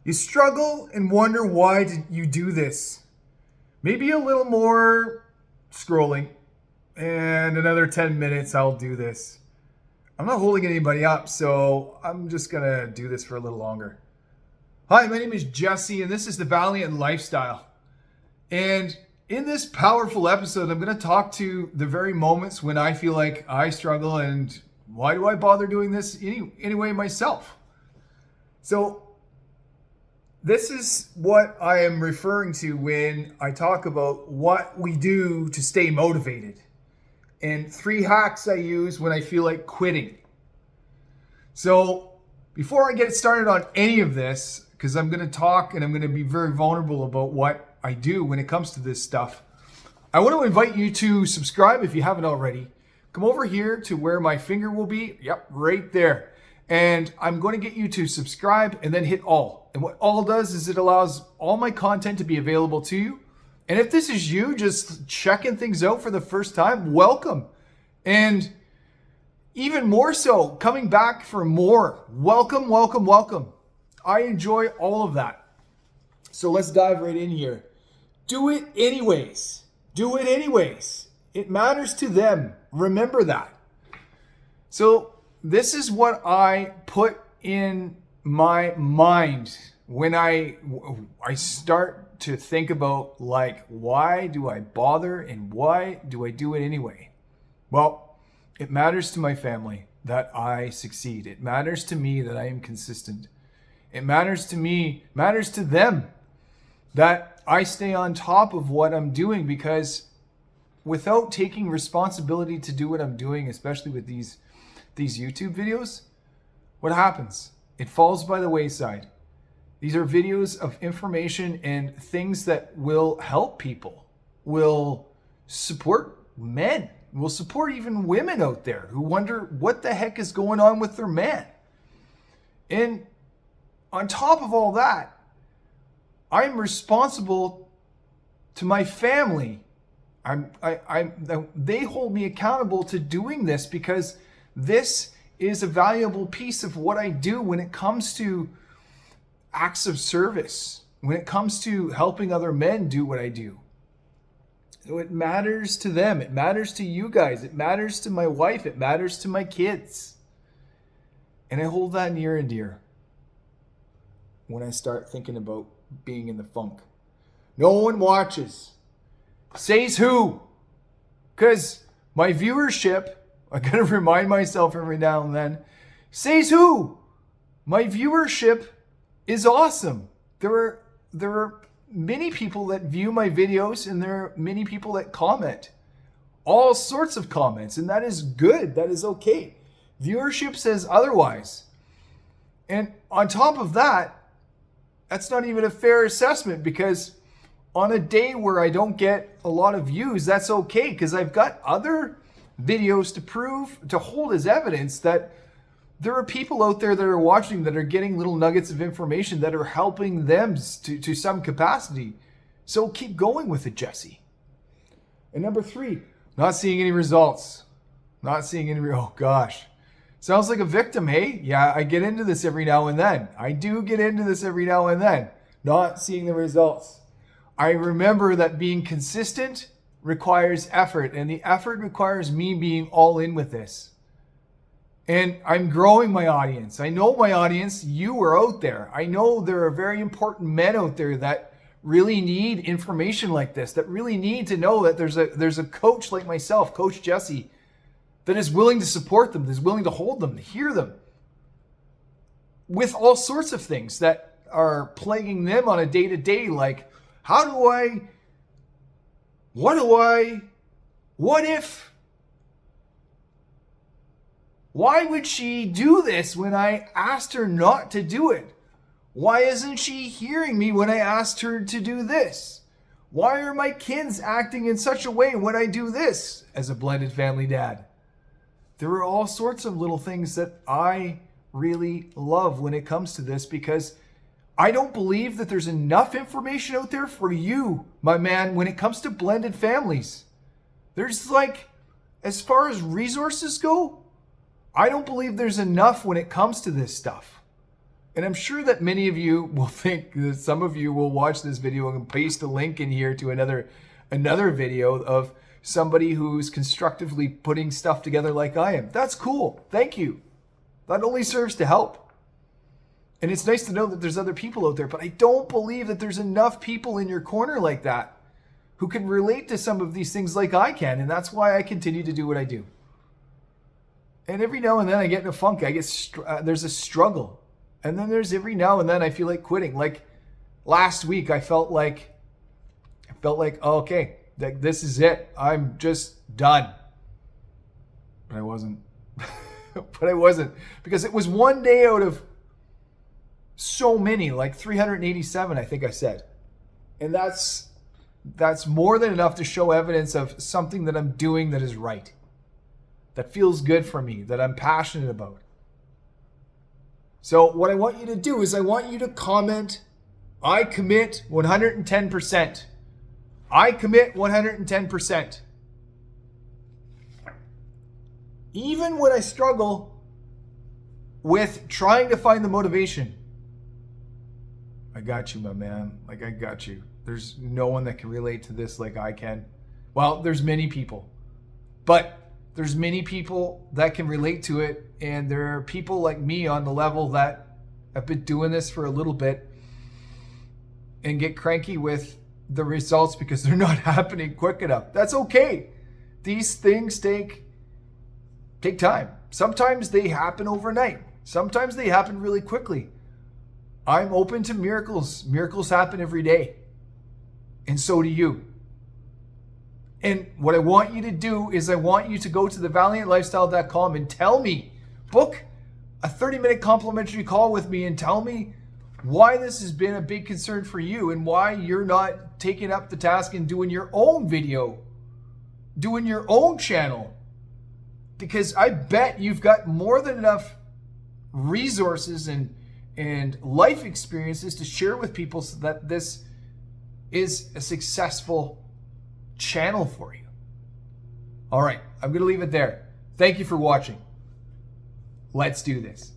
You struggle and wonder why did you do this. Maybe a little more scrolling and another 10 minutes I'll do this. I'm not holding anybody up, so I'm just gonna do this for a little longer. Hi, my name is Jesse and this is the Valiant Lifestyle. And in this powerful episode, I'm gonna talk to the very moments when I feel like I struggle and why do I bother doing this anyway myself? So this is what I am referring to when I talk about what we do to stay motivated and 3 hacks I use when I feel like quitting. So before I get started on any of this, because I'm going to talk and I'm going to be very vulnerable about what I do when it comes to this stuff, I want to invite you to subscribe if you haven't already. Come over here to where my finger will be. Yep, right there. And I'm going to get you to subscribe and then hit all. And what all does is it allows all my content to be available to you. And if this is you just checking things out for the first time, welcome. And even more so, coming back for more. Welcome, welcome, welcome. I enjoy all of that. So let's dive right in here. Do it anyways. Do it anyways. It matters to them. Remember that. So this is what I put in my mind when I start to think about, like, why do I bother and why do I do it anyway? Well, it matters to my family that I succeed. It matters to me that I am consistent. It matters to me, matters to them that I stay on top of what I'm doing, because without taking responsibility to do what I'm doing, especially with these YouTube videos, what happens? It falls by the wayside. These are videos of information and things that will help people, will support men, will support even women out there who wonder what the heck is going on with their man. And on top of all that, I'm responsible to my family. They hold me accountable to doing this, because this is a valuable piece of what I do when it comes to acts of service, when it comes to helping other men do what I do. So it matters to them. It matters to you guys. It matters to my wife. It matters to my kids. And I hold that near and dear when I start thinking about being in the funk. No one watches. Says who? Because my viewership, I gotta remind myself every now and then, says who? My viewership is awesome. There are many people that view my videos, and there are many people that comment. All sorts of comments, and that is good. That is okay. Viewership says otherwise. And on top of that, that's not even a fair assessment, because on a day where I don't get a lot of views, that's okay, because I've got other videos to prove, to hold as evidence that there are people out there that are watching that are getting little nuggets of information that are helping them to some capacity. So keep going with it, Jesse. And number 3, not seeing any results. Not seeing any, oh gosh. Sounds like a victim, hey? Yeah, I get into this every now and then. I do get into this every now and then. Not seeing the results. I remember that being consistent requires effort, and the effort requires me being all in with this. And I'm growing my audience. I know my audience, you are out there. I know there are very important men out there that really need information like this, that really need to know that there's a coach like myself, Coach Jesse, that is willing to support them, that is willing to hold them, to hear them with all sorts of things that are plaguing them on a day-to-day, like, what if? Why would she do this when I asked her not to do it? Why isn't she hearing me when I asked her to do this? Why are my kids acting in such a way when I do this as a blended family dad? There are all sorts of little things that I really love when it comes to this, because I don't believe that there's enough information out there for you, my man, when it comes to blended families. There's, like, as far as resources go, I don't believe there's enough when it comes to this stuff. And I'm sure that many of you will think that some of you will watch this video and paste a link in here to another video of somebody who's constructively putting stuff together like I am. That's cool. Thank you. That only serves to help. And it's nice to know that there's other people out there, but I don't believe that there's enough people in your corner like that who can relate to some of these things like I can. And that's why I continue to do what I do. And every now and then I get in a funk. There's a struggle. And then there's every now and then I feel like quitting. Like last week, I felt like, oh, okay, this is it. I'm just done. But I wasn't. Because it was one day out of so many, like 387, I think I said. And that's more than enough to show evidence of something that I'm doing that is right, that feels good for me, that I'm passionate about. So what I want you to do is I want you to comment, I commit 110%. I commit 110%. Even when I struggle with trying to find the motivation, I got you, my man. Like, I got you. There's no one that can relate to this like I can. Well, there's many people. But there's many people that can relate to it. And there are people like me on the level that have been doing this for a little bit and get cranky with the results because they're not happening quick enough. That's okay. These things take time. Sometimes they happen overnight. Sometimes they happen really quickly. I'm open to miracles. Miracles happen every day. And so do you. And what I want you to do is I want you to go to thevaliantlifestyle.com and tell me, book a 30-minute complimentary call with me and tell me why this has been a big concern for you and why you're not taking up the task and doing your own video, doing your own channel. Because I bet you've got more than enough resources and life experiences to share with people so that this is a successful channel for you. All right, I'm going to leave it there. Thank you for watching. Let's do this.